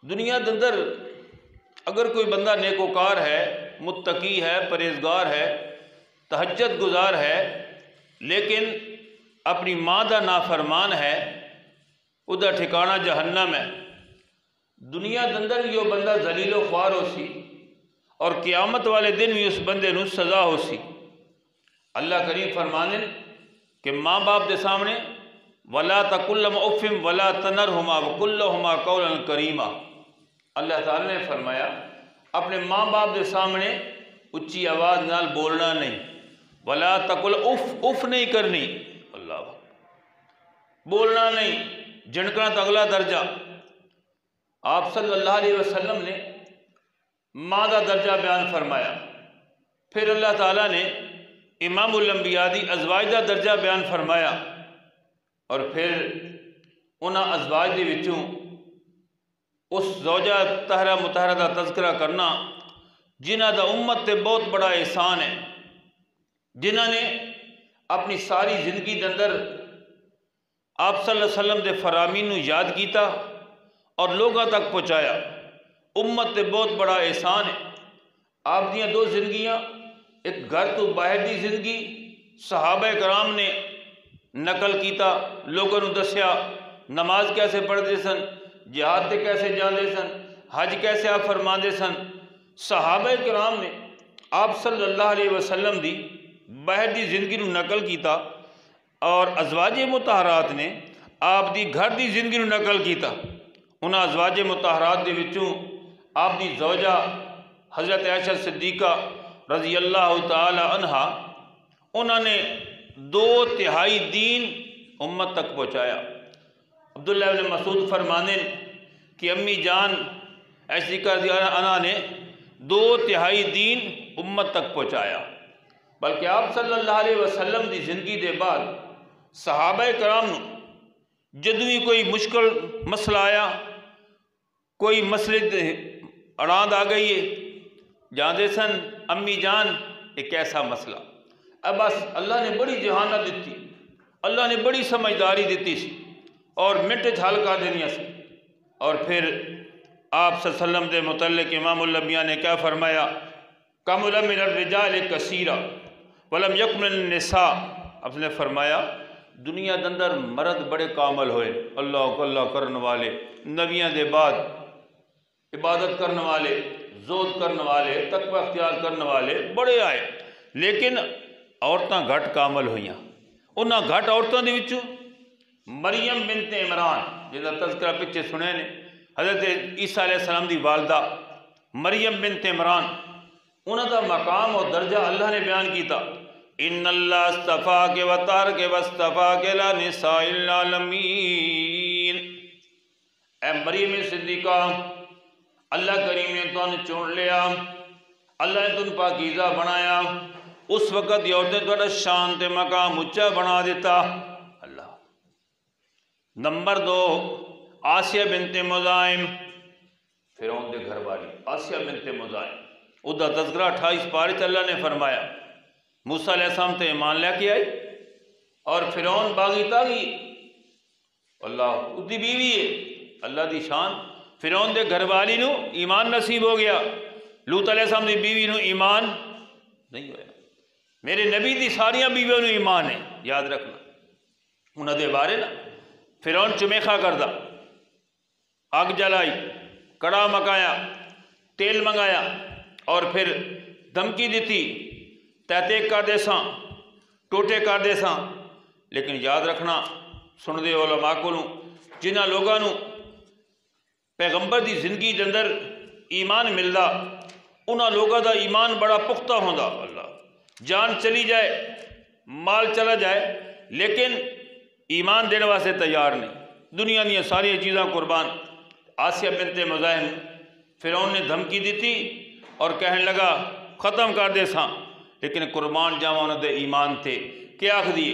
دنیا دے اندر اگر کوئی بندہ نیکوکار ہے، متقی ہے، پرہیزگار ہے، تہجد گزار ہے، لیکن اپنی ماں دا نافرمان ہے، ادا ٹھکانہ جہنم ہے۔ دنیا دے اندر بھی وہ بندہ ذلیل و خوار ہو سی، اور قیامت والے دن بھی اس بندے نو سزا ہو سی۔ اللہ کریم فرمانے کہ ماں باپ دے سامنے وَلَا تَقُلْ لَهُمَا أُفٍّ وَلَا تَنْهَرْهُمَا وَقُلْ لَهُمَا قَوْلًا كَرِيمًا۔ اللہ تعالیٰ نے فرمایا اپنے ماں باپ دے سامنے اچھی آواز نال بولنا نہیں، وَلَا تَقُلْ اف نہیں کرنی، اللہ بولنا نہیں، جھنکنا تو اگلا درجہ۔ آپ صلی اللہ علیہ وسلم نے ماں دا درجہ بیان فرمایا، پھر اللہ تعالیٰ نے امام الانبیاء دی ازواج دا درجہ بیان فرمایا، اور پھر انہاں ازواج دے وچوں اس زوجہ طاہرہ مطہرہ دا تذکرہ کرنا جنہ دا امت تے بہت بڑا احسان ہے، جنہ نے اپنی ساری زندگی دے اندر آپ صلی اللہ علیہ وسلم دے فرامین نو یاد کیتا اور لوگاں تک پہنچایا۔ امت تے بہت بڑا احسان ہے۔ آپ دیاں دو زندگیاں، ایک گھر تو باہر دی زندگی صحابہ کرام نے نقل کیتا، لوگوں نو دسیا نماز کیسے پڑھتے سن، جہاد تے کیسے جاندے سن، حج کیسے آپ فرماندے سن۔ صحابہ کرام نے آپ صلی اللہ علیہ وسلم دی باہر دی زندگی نو نقل کیتا، اور ازواج مطہرات نے آپ دی گھر دی زندگی نو نقل کیتا۔ انہاں ازواج مطہرات دے وچوں آپ دی زوجہ حضرت عائشہ صدیقہ رضی اللہ تعالی عنہا، انہوں نے 2/3 دین امت تک پہنچایا۔ عبداللہ بن مسعود فرمانے کہ امی جان ایسی کر دیا انا نے 2/3 دین امت تک پہنچایا۔ بلکہ آپ صلی اللہ علیہ وسلم دی زندگی دے بعد صحابہ کرام نو جدوں ہی کوئی مشکل مسئلہ آیا، کوئی مسئلے اڑاند آ گئی ہے، جاندے سن امی جان ایک ایسا مسئلہ، اب بس اللہ نے بڑی ذہانت دیتی، اللہ نے بڑی سمجھداری دیتی سی، اور منٹ حل کر دینیا سی۔ اور پھر آپ صلی اللہ علیہ وسلم دے متعلق امام الانبیاء نے کیا فرمایا، کمل من الرجال کثیرا ولم یکمل النساء۔ آپ نے فرمایا دنیا دے اندر مرد بڑے کامل ہوئے، اللہ کو اللہ کرنے والے، نبیوں دے بعد عبادت کرنے والے، زہد کرنے والے، تقوی اختیار کرنے والے بڑے آئے، لیکن عورتاں گھٹ کامل ہوئیاں۔ انہاں گھٹ عورتاں دے وچوں مریم بنت عمران جس کا تذکرہ پیچھے سنے نے، حضرت عیسیٰ علیہ السلام دی والدہ مریم بنت عمران، انہاں دا مقام اور درجہ اللہ نے بیان کیتا، ان اللہ اصطفاک وطارک واصطفاک الی نساء العالمین۔ اے مریم صدیقہ، اللہ کریم نے تو چن لیا، اللہ نے تن پاکیزہ بنایا، اس وقت یہ عورتیں تو شان تے مقام اچھا بنا دیتا۔ اللہ نمبر 2 آسیہ بنت مزاحم، فرعون دے گھر والی آسیہ بنت مزاحم، ادھا تذکرہ 28 پارے چ اللہ نے فرمایا موسیٰ علیہ السلام تے ایمان لے کے آئی، اور فرعون باغی تاغی، اللہ ادھی بیوی ہے، اللہ دی شان۔ فرعون دے گھر والی نو ایمان نصیب ہو گیا، لوط علیہ السلام دی بیوی نو ایمان نہیں ہویا۔ میرے نبی دی ساریاں بیویوں نو ایمان ہے، یاد رکھنا۔ انہاں دے بارے نا فرعون چمیخا کردہ، آگ جلائی، کڑا مکایا، تیل منگایا، اور پھر دھمکی دیتی تحتیک کر دے ساں، ٹوٹے کر دے ساں۔ لیکن یاد رکھنا سن دے علماء کو جنہاں لوگاں نو پیغمبر دی زندگی دے اندر ایمان ملدا، انہاں لوگاں دا ایمان بڑا پختہ ہوندا۔ اللہ جان چلی جائے، مال چلا جائے، لیکن ایمان دینے واسطے تیار نہیں، دنیا دیا ساری چیزاں قربان۔ آسیہ بنت مزاحم فرعون نے دھمکی دیتی اور کہنے لگا ختم کر دے ساں، لیکن قربان جاواں انہاں دے ایمان تھے۔ کیا آکھ دیے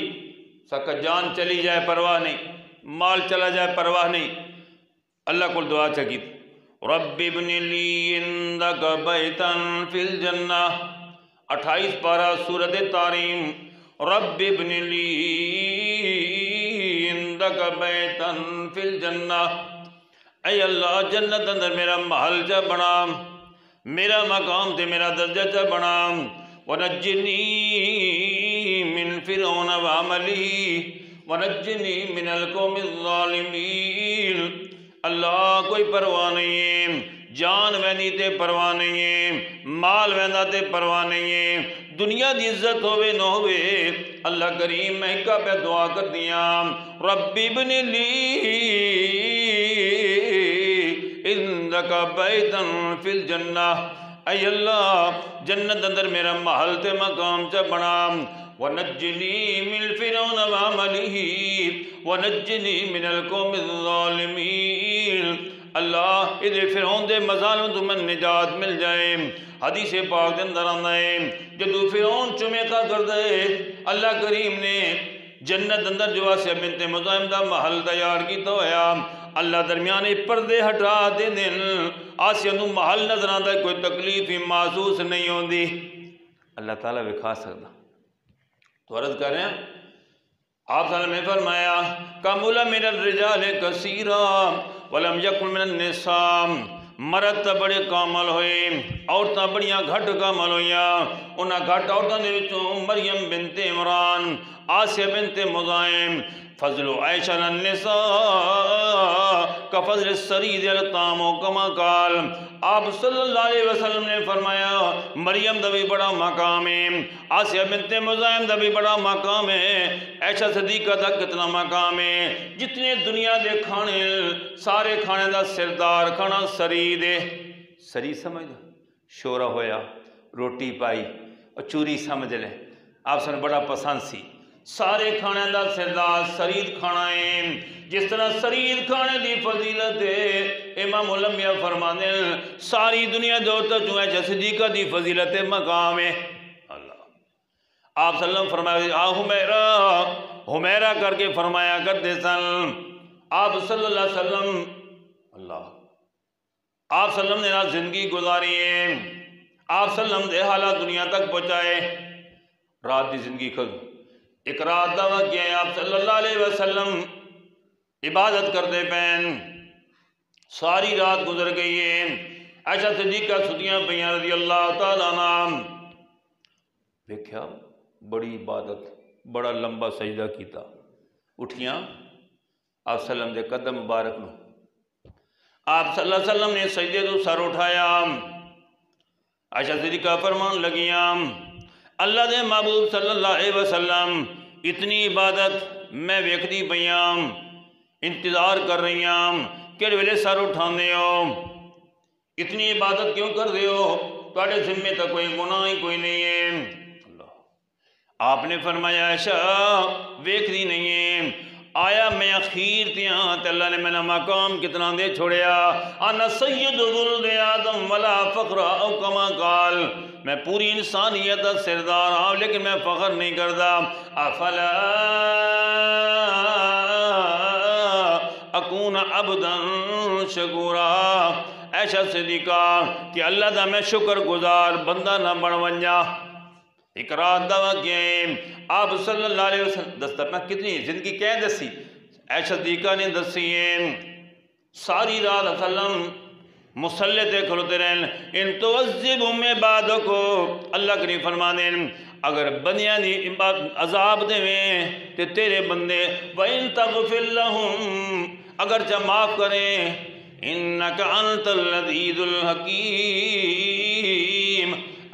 سکا جان چلی جائے پرواہ نہیں، مال چلا جائے پرواہ نہیں۔ اللہ کو دعا چکی رب ابن لی عندک بیتا فی الجنہ، 28 پارہ سورۃ تاریم، رب ابن لی عندک بیتا فی الجنہ، اے اللہ جنت اندر میرا محل چا بنا، میرا مقام تے میرا درجہ چا بنا، ونجنی من فرعون وعملہ ونجنی من القوم الظالمین۔ اللہ کوئی پرواہ نہیں ہے، جان ویندی تے پرواہ نہیں ہے، مال ویندا تے پرواہ نہیں ہے، دنیا دی عزت ہوئے نہ ہوئے، اللہ کریم میں کا پہ دعا کر دیا، ربی ابن لی عندک بیتا فی الجنہ، اے اللہ جنت اندر میرا محل تے مقام چا بنا، ونجنی من فرعون وعملہ ونجنی من القوم الظالمین۔ اللہ ادھر فرعون دے مظالم تو من نجات مل جائے۔ حدیث پاک دے اندر آنا ہے جدو فرعون چمے کا کر دے، اللہ کریم نے جنت اندر جو آسیہ بنت مزاحم دا محل تیار کی تو ہے، اللہ درمیانے پردے ہٹا دے دن آسیہ نو محل نظر آتا ہے، کوئی تکلیف ہی محسوس نہیں ہوندی۔ اللہ تعالیٰ وکھا سکتا تو عرض کر رہے ہیں آپ صلی اللہ علیہ وسلم نے فرمایا کمل من الرجال کثیرا ولم یکن من النساء، مرد تا بڑے کامل ہوئے، عورتاں بڑیاں گھٹ کامل ہوئیاں، انہاں گھٹ عورتاں دے وچوں مریم بنت عمران، آسیہ بنت مزاحم، فضل عائشہ النساء کا فضل السرید الطعام کما قال، آپ صلی اللہ علیہ وسلم نے فرمایا مریم دا بھی بڑا مقام ہے، آسیہ بنت مزاحم دا بھی بڑا مقام ہے، عائشہ صدیقہ دا کتنا مقام ہے، جتنے دنیا دے کھانے سارے کھانے دا سردار کھانا سرید ہے۔ سرید سمجھ دو شورا ہویا روٹی پائی اور چوری سمجھ لے، آپ سے بڑا پسند سی، سارے کھانے دا سردار سرید کھانا ہے، جس طرح سرید کھانے دی فضیلت ہے، امام علمیہ فرمانے ساری دنیا دوتا جو ہے صدیقہ دی فضیلت مقام ہے۔ اللہ آپ صلی اللہ علیہ وسلم فرمایا حمیرہ، حمیرہ کر کے فرمایا کرتے سن آپ صلی اللہ علیہ وسلم، اللہ آپ صلی اللہ علیہ وسلم نے زندگی گزاری ہے، آپ صلی اللہ علیہ وسلم دے حالات دنیا تک پہنچائے، رات دی زندگی خود ایک رات دعویٰ کیا ہے، آپ صلی اللہ علیہ وسلم عبادت کرتے پین، ساری رات گزر گئی ہے، عائشہ صدیقہ ستیاں پہیاں رضی اللہ تعالیٰ عنہ، دیکھا بڑی عبادت، بڑا لمبا سجدہ کیتا، اٹھیاں آپ صلی اللہ علیہ وسلم دے قدم مبارک نو، آپ صلی اللہ علیہ وسلم نے سجدے تو سر اٹھایا، عائشہ صدیقہ فرمان لگیاں اللہ دے محبوب صلی اللہ علیہ وسلم اتنی عبادت میں ویکھدی پیاں، انتظار کر رہی ہوں کہ ویلے سر اٹھاندے ہو، اتنی عبادت کیوں کر دے ہو، تواڈے ذمے تک کوئی گناہ ہی کوئی نہیں ہے۔ اللہ آپ نے فرمایا عائشہ ویکھدی نہیں ہے، آیا میں اخیر تیاں تے اللہ نے میرا مقام کتنا دے چھوڑیا، انا سید ولد آدم ولا فخر او کما قال، میں پوری انسانیت دا سردار ہوں لیکن میں فخر نہیں کردا، افلا اکون عبدا شکورا، عائشہ صدیقہ کہ اللہ دا میں شکر گزار بندہ نہ بن ونجا۔ ایک رات دعویٰ کیا ہے آپ صلی اللہ علیہ وسلم دستپنا کتنی زندگی کہہ دسی، عائشہ صدیقہ نے دسی ہے، ساری رات وسلم مسلح تے کھلوتے رہن، ان توزبہم عبادکو، اللہ کریم فرمانے اگر بندیاں دی عذاب دے میں تے تیرے بندے وَإِن تَغْفِرْ لَهُمْ اگر چا معاف کریں اِنَّكَ أَنْتَ الْعَزِيزُ الْحَكِيمُ،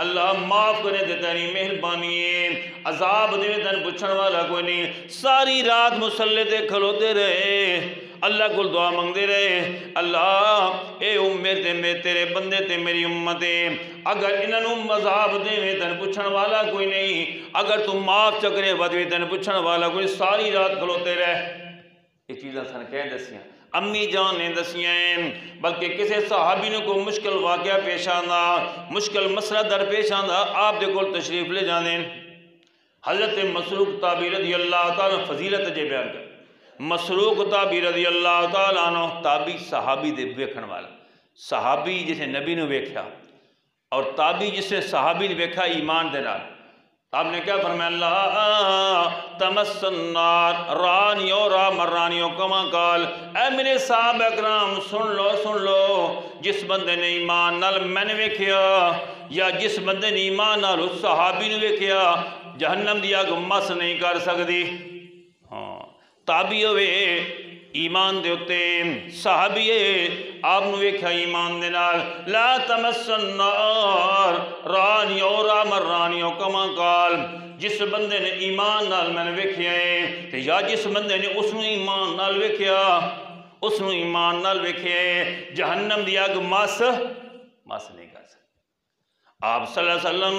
اللہ معاف کرنے دے تیری مہربانی ہے، عذاب دے تن پچھن والا کوئی نہیں، ساری رات مسلح تے کھلوتے رہے، اللہ کو دعا مانگتے رہے، اللہ اے امت میں تیرے بندے تے میری امت اگر انہوں عذاب دے تن پچھن والا کوئی نہیں، اگر تم معاف چکرے ودوی تن پچھن والا کوئی، ساری رات کھلوتے رہے۔ یہ چیزیں سن کہہ دسیاں امی جان نے دسیاں ہیں، بلکہ کسی صحابی نے کو مشکل واقعہ پیش آنا، مشکل مسئلہ در پیش آنا، آپ دے کول تشریف لے جانے، حضرت مسروق تابعی رضی اللہ تعالیٰ فضیلت جے بیان کر، مسروق تابعی رضی اللہ تعالیٰ عنہ تابعی صحابی دے ویکھن والا، صحابی جسے نبی نے ویکھیا اور تابعی جسے صحابی نے ویکھا ایمان دے نال، آپ نے کیا فرمایا؟ لا تمس النار رانیو را مرانیو کما قال، اے میرے صحابہ اکرام سن لو جس بندے نے ایمان نال میں نے ویکھیا یا جس بندے نے ایمان نال اس صحابی نے ویکھیا جہنم دی اگ مس نہیں کر سکتی۔ ہاں تابعی ہوئے ایمان دے اتے، صحابی آپ نے ویکھا ایمان دے نال۔ لا تمس النار رانیو را مرانیو کما قال، جس بندے نے ایمان نال میں نے ویکھیا ہے تے یا جس بندے نے اس نے ایمان نال ویکھیا اس نے ایمان نال ویکھیا ہے جہنم دی اگ مس نہیں کر سکتی۔ آپ صلی اللہ علیہ وسلم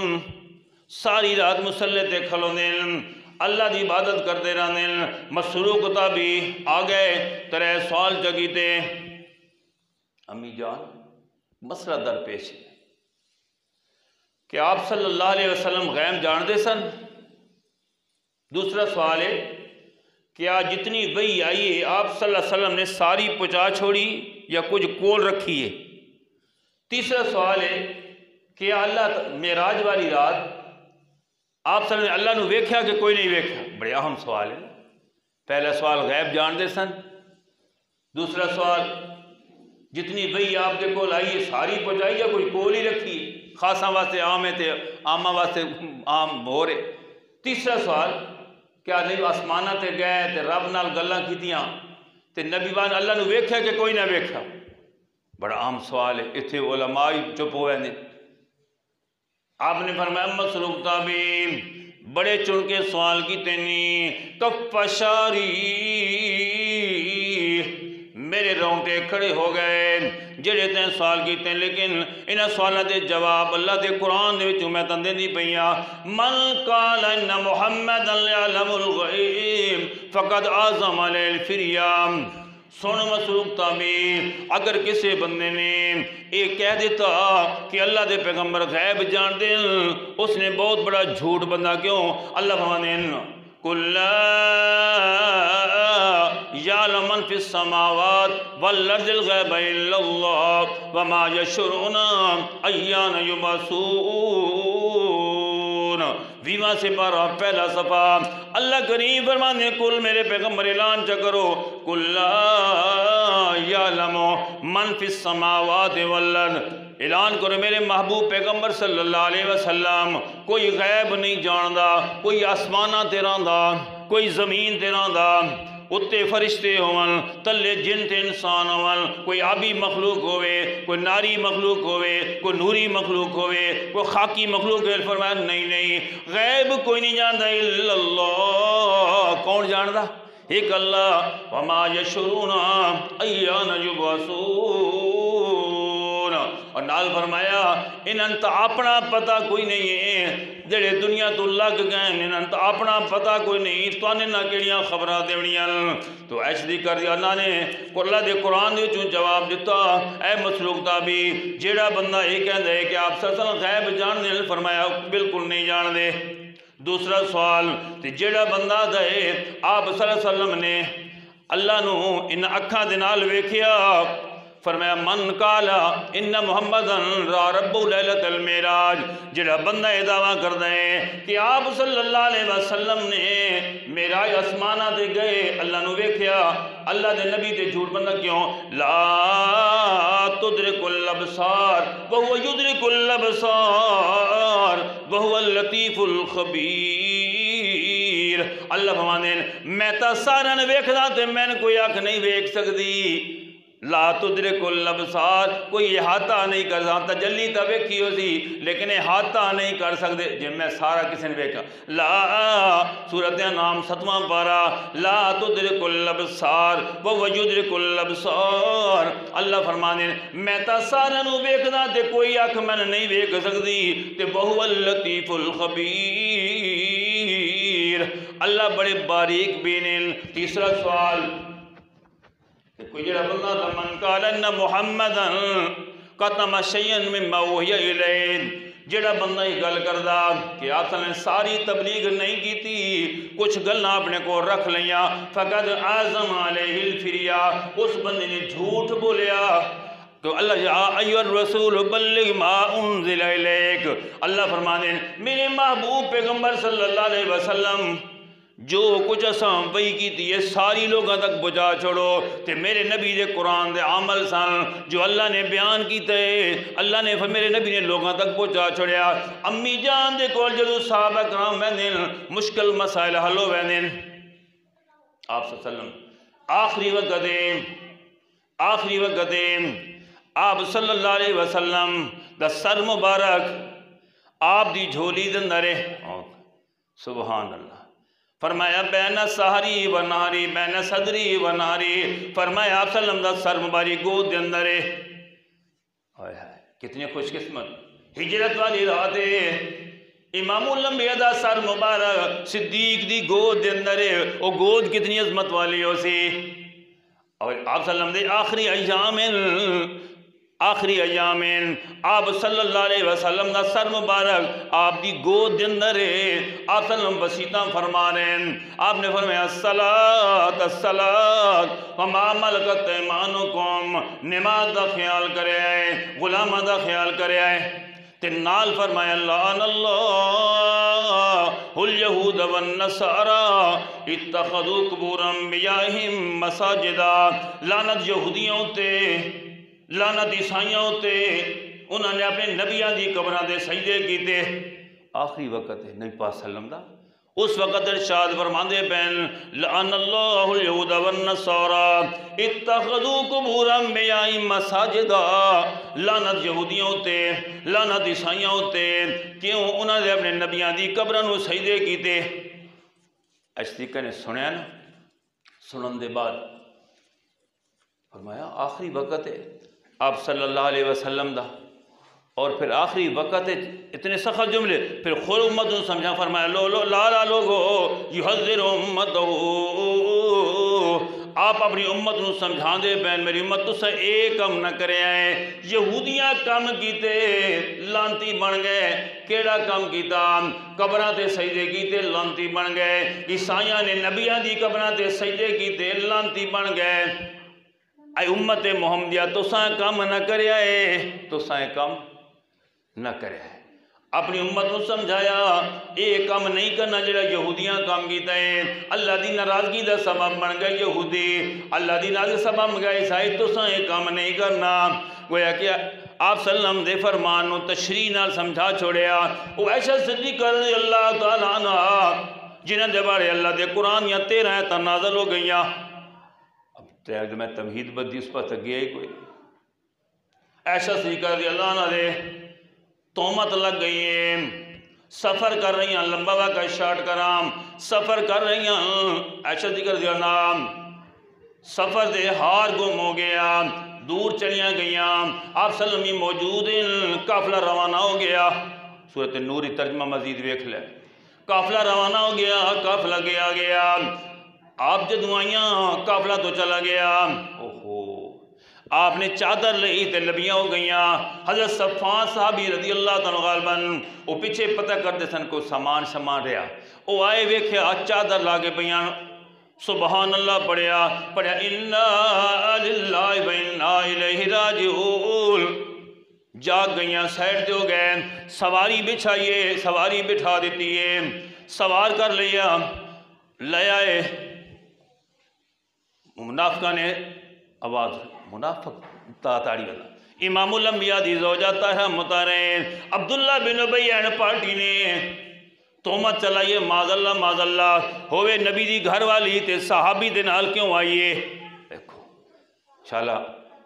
ساری رات مصلی تے کھلوندے اللہ دی عبادت کرتے رہنے۔ مسروق تابعی آ گئے ترے سوال جگیتے، امی جان مسئلہ درپیش ہے کہ آپ صلی اللہ علیہ وسلم غیب جاندے سن؟ دوسرا سوال ہے کیا جتنی وحی آئی ہے آپ صلی اللہ علیہ وسلم نے ساری پہنچا چھوڑی یا کچھ کول رکھی ہے؟ تیسرا سوال ہے کہ اللہ معراج والی رات آپ صلی اللہ علیہ وسلم اللہ نو ویکھیا کہ کوئی نہیں ویکھیا؟ بڑے اہم سوال ہے۔ پہلا سوال غیب جاندے سن، دوسرا سوال جتنی وحی آپ کے کول آئی ہے ساری پہنچائی یا کوئی کول ہی رکھی ہے؟ خاصاں واسطے عام ہے تے عامہ واسطے عام ہو رہے۔ تیسرا سوال کیا نہیں آسمانہ تے گئے تے رب نال گلاں کیتیاں تے نبی بان اللہ نو ویکھیا کہ کوئی نہ ویکھیا؟ بڑا عام سوال ہے، اتھے علماء چپ ہوئے نے۔ آپ نے فرمایا مسروق تابعی بڑے چن کے سوال کی تینی کف شاری، میرے رونگٹے کھڑے ہو گئے جڑے تین سوال کیتے ہیں، لیکن انہاں سوالوں دے جواب اللہ دے قرآن دے وچوں میں تندے دی پئیاں۔ من قال ان محمد یعلم الغیب فقد اعظم علیہ الفریام۔ سن مسروق تابعی اگر کسی بندے نے یہ کہہ دیتا کہ اللہ دے پیغمبر غیب جان دیں اس نے بہت بڑا جھوٹ بندہ، کیوں؟ اللہ فرماتے قل لا یعلم من فی السماوات والارض الغیب الا اللہ وما یشعرون ایان یبعثون۔ 20واں سپارہ پہلا صفحہ اللہ کریم فرمانے کل میرے پیغمبر اعلان چا کرو قل لا یعلم من فی السماوات والارض، اعلان کرو میرے محبوب پیغمبر صلی اللہ علیہ وسلم کوئی غیب نہیں جاندا، کوئی آسمانہ تے رہندا، کوئی زمین تے رہندا، اتے فرشتے ہون، تلے جن تے انسان ہون، کوئی آبی مخلوق ہوئے، کوئی ناری مخلوق ہوئے، کوئی نوری مخلوق ہوئے، کوئی خاکی مخلوق ہوئے۔ فرمایا نہیں غیب کوئی نہیں جاندا الا اللہ۔ کون جاندا؟ ایک اللہ۔ وما یشعرون ایان یبعثون۔ اور نال فرمایا انہاں تا اپنا پتہ کوئی نہیں ہے، جڑے دنیا تو لگ گئے انہاں تا اپنا پتہ کوئی نہیں، تو انہیں نہ کیڑیاں خبراں دیونیاں۔ تو ایسے کر دیا اللہ نے اللہ دے قرآن دے چوں جواب دیتا، اے مسروق تابعی جیڑا بندہ یہ کہندا ہے کہ آپ صلی اللہ علیہ وسلم غیب جان دے، فرمایا بالکل نہیں جان دے۔ دوسرا سوال تے جیڑا بندہ دے آپ صلی اللہ علیہ وسلم نے اللہ نو ان اکھاں دے نال ویکھیا، فرمایا من قالا ان محمد را رب لیلۃ المعراج، جڑا بندہ یہ دعویٰ کردا ہے کہ آپ صلی اللہ علیہ وسلم نے معراج آسمانہ دے گئے اللہ نو ویکھیا، اللہ دے نبی تے جھوٹ بندہ کیوں؟ لا تدرک الابصار وہو یدرک الابصار وہو اللطیف الخبیر۔ اللہ فرماندے میں تا سارا نے ویکھدا تے میں نے کوئی اکھ نہیں ویکھ سکدی۔ لا تدرک الابصار، کوئی احاطہ نہیں کر سکتا، تجلی تا ویکھی ہو سی لیکن احاطہ نہیں کر سکتے جی میں سارا کسی نے ویکھا۔ لا سورۃ انعام 7واں پارہ لا تدرک الابصار وہو یدرک الابصار۔ اللہ فرمانے میں تا سارا نو ویکھدا تے کوئی اکھ میں نہیں ویکھ سکتی تے وہو اللطیف الخبیر، اللہ بڑے باریک بینن۔ تیسرا سوال کوئی جڑا بندہ تھا من قال ان محمدا قتم شیئا مما اوحی الیہ، جڑا بندہ یہ گل کردا کہ آپ صلی اللہ علیہ وسلم نے ساری تبلیغ نہیں کی تھی، کچھ گلاں اپنے کو رکھ لیاں، فقد اعظم علیہ الفریا، اس بندے نے جھوٹ بولیا۔ کہ اللہ یا ایھا الرسول بلغ ما انزل الیک، اللہ فرمانے میرے محبوب پیغمبر صلی اللہ علیہ وسلم جو کچھ اساں وحی کیتی ہے ساری لوگاں تک پہنچا چھوڑو، تے میرے نبی دے قرآن دے عمل سن جو اللہ نے بیان کیتے اللہ نے میرے نبی نے لوگاں تک پہنچا چھوڑیا۔ امی جان دے کول جدو صحابہ کرام ویندن مشکل مسائل حل ہو ویندن، آپ صلی اللہ علیہ وسلم آخری وقت آپ صلی اللہ علیہ وسلم دا سر مبارک آپ دی جھولی دندرے، سبحان اللہ، فرمایا بین سحری و ناری بین صدری و ناری، فرمایا آپ صلی اللہ علیہ وسلم دا سر مبارک گود دے اندرے، کتنی خوش قسمت ہجرت والی رات ہے، امام الانبیاء دا سر مبارک صدیق دی گود دے اندرے، وہ گود کتنی عظمت والی ہو سی، اور آپ صلی اللہ علیہ وسلم دے آخری ایامین آپ صلی اللہ علیہ وسلم دا سر مبارک آپ دی گود دے اندر ہے، آپ صلی اللہ علیہ وسلم وسیطہ فرما رہے ہیں، آپ نے فرمایا الصلاۃ الصلاۃ وما ملکت ایمانکم، نماز دا خیال کرے آئے، غلامہ دا خیال کرے آئے، تے نال فرمایا لعن اللہ الیہود والنصارى اتخذوا قبور انبیائہم مساجدا، لعنت یہودیوں تے لعنت عیسائیوں تے انہوں نے اپنے نبیاں دی قبراں دے سجدے کیتے۔ آخری وقت ہے نبی پاک صلی اللہ علیہ وسلم دا، اس وقت ارشاد فرماندے پین لعن اللہ الیہود والنصارى اتخذوا قبور انبیائہم مساجدا، لعنت یہودیوں تے لعنت عیسائیوں تے کیوں انہوں نے اپنے نبیاں دی قبراں نو سجدے کیتے۔ اشتیقہ نے سنیا نا، سنن دے بعد فرمایا آخری وقت ہے آپ صلی اللہ علیہ وسلم دا، اور پھر آخری وقت ہے اتنے سخت جملے، پھر خود امت نے سمجھا، فرمایا لالا لوگو یحذر امتو، آپ اپنی امت نے سمجھا دے بین میری امت تو سے ایک کم نہ کرے آئے، یہودیاں کم کیتے لانتی بن گئے، کیڑا کم کیتا قبراں تے سجدے کیتے لانتی بن گئے، عیسائیاں نے نبیاں دی قبراں تے سجدے کیتے لانتی بن گئے، اے امت محمدیہ تو سائیں کم نہ کرے آئے، تو سائیں کم نہ کرے آئے، اپنی امت کو سمجھایا یہ کم نہیں کرنا جڑا یہودیاں کام کیتا ہے، اللہ دی ناراضگی دا سبب بن گئے یہودی، اللہ دی ناراضگی سبب بن گئے عیسائی، تو سائیں کم نہیں کرنا، گویا کہ آپ صلی اللہ علیہ وسلم دے فرمان نو تشریح نال سمجھا چھوڑیا۔ وہ عائشہ صدیقہ رضی اللہ تعالیٰ عنہ جنہاں دے بارے اللہ دے قرآن یا 13 آیتاں نازل ہو گئیاں، اب میں تمہید بدی اس پر تک گیا ہی کوئی، عائشہ صدیقہ رضی اللہ عنہ دے تہمت لگ گئی ہے، سفر کر رہی ہیں، لمبا واقعہ شارٹ کرام، سفر کر رہی ہیں عائشہ صدیقہ رضی اللہ عنہ، سفر دے ہار گم ہو گیا، دور چلیاں گئیاں، آپ صلی اللہ علیہ وسلم موجود ہیں، قافلہ روانہ ہو گیا، سورۃ نور ترجمہ مزید دیکھ لیں، قافلہ روانہ ہو گیا، قافلہ گیا آپ جدوں آئیاں قافلہ تو چلا گیا، آپ نے چادر لئی تے لبیاں ہو گئیاں، حضرت صفان صحابی رضی اللہ تعالیٰ غالباً وہ پیچھے پتہ کرتے سن کو سامان رہا، وہ آئے ویکھیا چادر لاگے بیاں، سبحان اللہ پڑھیا اِنَّا لِلَّهِ وَإِنَّا إِلَيْهِ رَاجِعُونَ، جاگ گئیاں، سائڈ دے ہو گئے، سواری بچھائیے، سواری بٹھا دیتی ہے، سوار کر لیا، لے آئے، منافقہ نے آواز، منافق تاڑی والا، امام الانبیاء دی زوجہ طاہرہ مطہرین عبداللہ بن ابی این پارٹی نے تہمت چلائیے، معاذ اللہ ہوئے نبی دی گھر والی تے صحابی دے نال کیوں آئیے، دیکھو انشاءاللہ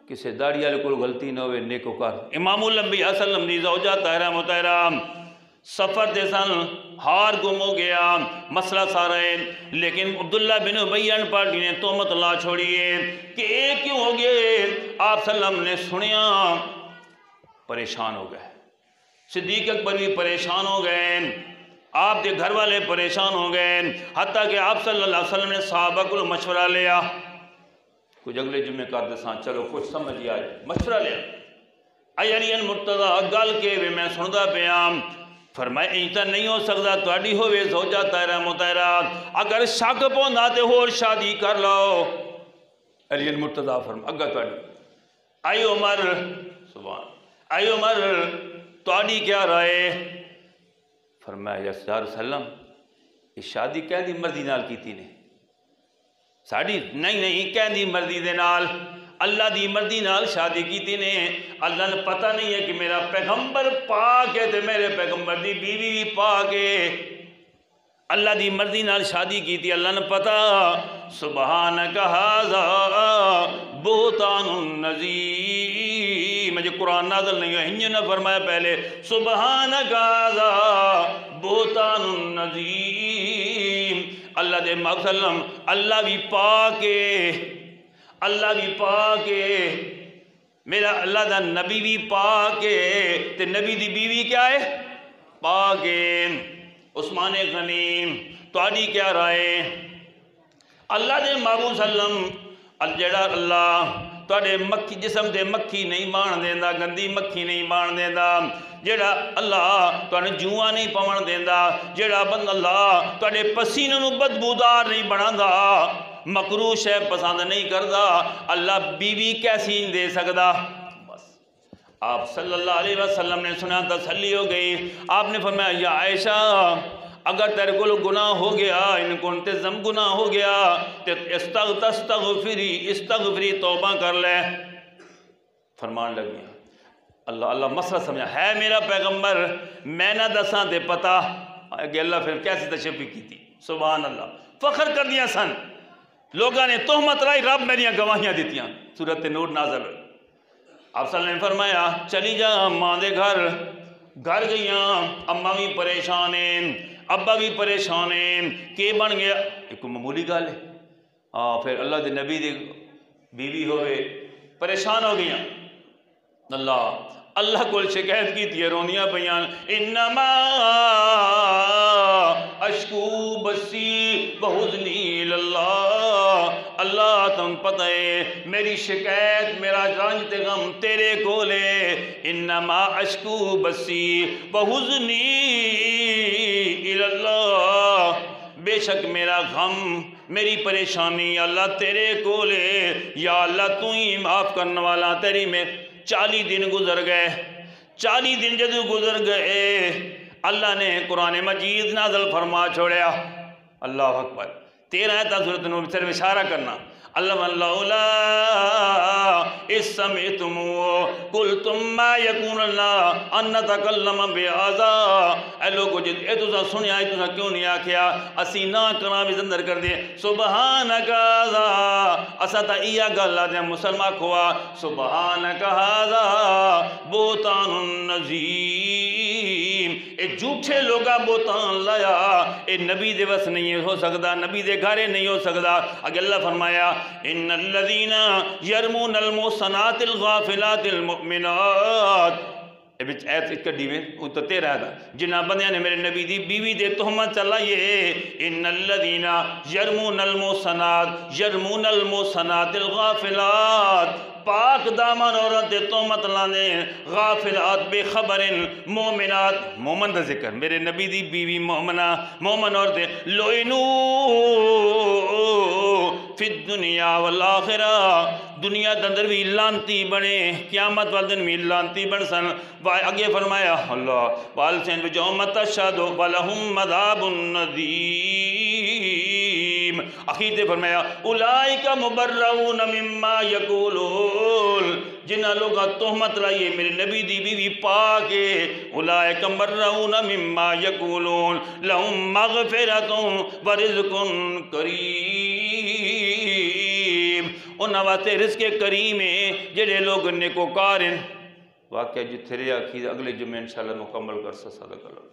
کسے داڑھی والے کو غلطی نہ ہوئے نیکوکار، امام الانبیاء صلی اللہ علیہ وسلم دی زوجہ طاہرہ مطہرہ سفر دے سن، ہار گم ہو گیا، مسئلہ سارا ہے، لیکن عبداللہ بن ابی این پارٹی نے تہمت لا چھوڑیے کہ ایک کیوں ہو گئے، آپ صلی اللہ علیہ وسلم نے سنیا، پریشان ہو گئے، صدیق اکبر بھی پریشان ہو گئے، آپ دے گھر والے پریشان ہو گئے، حتیٰ کہ آپ صلی اللہ علیہ وسلم نے صحابہ کو مشورہ لیا، کچھ اگلے جمعے کر دے سان چلو کچھ سمجھ آئے، مشورہ لیا، علی مرتضیٰ گل کے بھی میں سندا پیام، فرمائے ایتا نہیں ہو سکتا تواڈی ہوئے زوجہ طاہرہ مطہرہ، اگر شک پوندا تے ہور شادی کر لو، علی مرتضیٰ فرمائے اگا تواڈی، اے عمر سبحان اے عمر تہاڈی کیا رائے؟ فرمایا یا رسول وسلم یہ شادی کہندی مرضی نال کیتی نے ساڑی نہیں کہندی مرضی دے نال اللہ دی مرضی نال شادی کیتی نے اللہ نے پتہ نہیں ہے کہ میرا پیغمبر پاک ہے تے میرے پیغمبر دی بیوی بھی پاک ہے اللہ دی مرضی نال شادی کیتی اللہ نے پتہ سبحانک ھذا بہتان عظیم مجھے قرآن نازل نہیں ہے ہنجے نہ فرمایا پہلے سبحانک ھذا بہتان عظیم اللہ دے وسلم اللہ بھی پاک ہے اللہ بھی پاک ہے میرا اللہ دا نبی بھی پاک ہے تے نبی دی بیوی کیا ہے پاک ہے عثمان غنی تہاڈی کیا رائے؟ اللہ دے محبوب سلم جڑا اللہ تہاڈے مکھی جسم دے مکھی نہیں مان دیندا گندی مکھی نہیں مان دیندا جڑا اللہ تہاڈے جوئاں نہیں پون دیندا جڑا بند اللہ تہاڈے پسینے نوں بدبودار نہیں بناندا مکروہ شے پسند نہیں کردا اللہ بیوی کیسی دے سکدا؟ بس آپ صلی اللہ علیہ وسلم نے سنا تسلی ہو گئی آپ نے فرمایا یا عائشہ اگر تیرے کو گناہ ہو گیا ان کو انتظم گناہ ہو گیا تو استغفری توبہ کر لے فرمان لگیا اللہ مسئلہ سمجھا ہے میرا پیغمبر میں نہ دساں تے پتا کہ اللہ پھر کیسی تشبیہ کی تھی سبحان اللہ فخر کر دیا سن لوگاں نے تہمت رائی رب میریاں گواہیاں دیتیاں سورۃ نور نازل ہوئی آپ صلی اللہ علیہ وسلم نے فرمایا چلی جا ماں دے گھر گئیاں اماں بھی پریشان ہیں ابا بھی پریشان ہیں کہ بن گیا ایک معمولی گل ہے پھر اللہ دے نبی دی بیوی ہوئے پریشان ہو گیا اللہ کو شکایت کی تھی رونیاں پیاں انما اشکو بسی بحزنی اللہ اللہ تم پتہ ہے میری شکایت میرا رنج تے غم تیرے کو لے انما اشکو بسی بحزنی اللہ بے شک میرا غم میری پریشانی اللہ تیرے کو لے یا اللہ تو ہی معاف کرنے والا تیری میں 40 دن گزر گئے 40 دن جدو گزر گئے اللہ نے قرآن مجید نازل فرما چھوڑیا اللہ اکبر 13 آیت سورۃ نور صرف اشارہ کرنا اللہ لولا اذ سمعتموہ قلتم ما یکون اللہ ان نتکلم بہذا اے لوگو جد اے تسا سنیا اے تسا کیوں نہیں آکھیا اسی نہ کراں بھی زندر کر دے سبحانک ھذا اسا تا ایا گل دے مسلمان کھوا سبحانک ھذا بہتان عظیم اے جھوٹے لوگا بہتان لایا اے نبی دے بس نہیں ہو سکدا نبی دے گھرے نہیں ہو سکدا اگر اللہ فرمایا ان الذین یرمون المحصنات الغافلات المؤمنات ایت کڈی میں وہ تو 13 تھا جنہ بندیاں نے میرے نبی دی بیوی دے تہمت چلائیے ان الذین یرمون المحصنات الغافلات پاک دامن عورت تہمت لانے غافلات بے خبر مومنات مومن دا ذکر میرے نبی دی بیوی مومنہ مومن عورت لعنو فی الدنیا والآخرہ دنیا دندر بھی لانتی بنے قیامت والدن بھی لانتی بن سن اگے فرمایا اللہ والسین بجومت تشہدو ولہم عذاب النذیم اخیر تے فرمایا اولئک مبرؤون مما یقولون جنہ لوگا تہمت لائیے میرے نبی دی بیوی پاک ہے اولئک مبرؤون مما یقولون لہم مغفرۃ ورزق کریم انہاں واسطے رزق کریم ہے جڑے لوگ نیکوکار ہیں واقعہ جتھے رہا اگلے جمعے انشاءاللہ مکمل کر صدق اللہ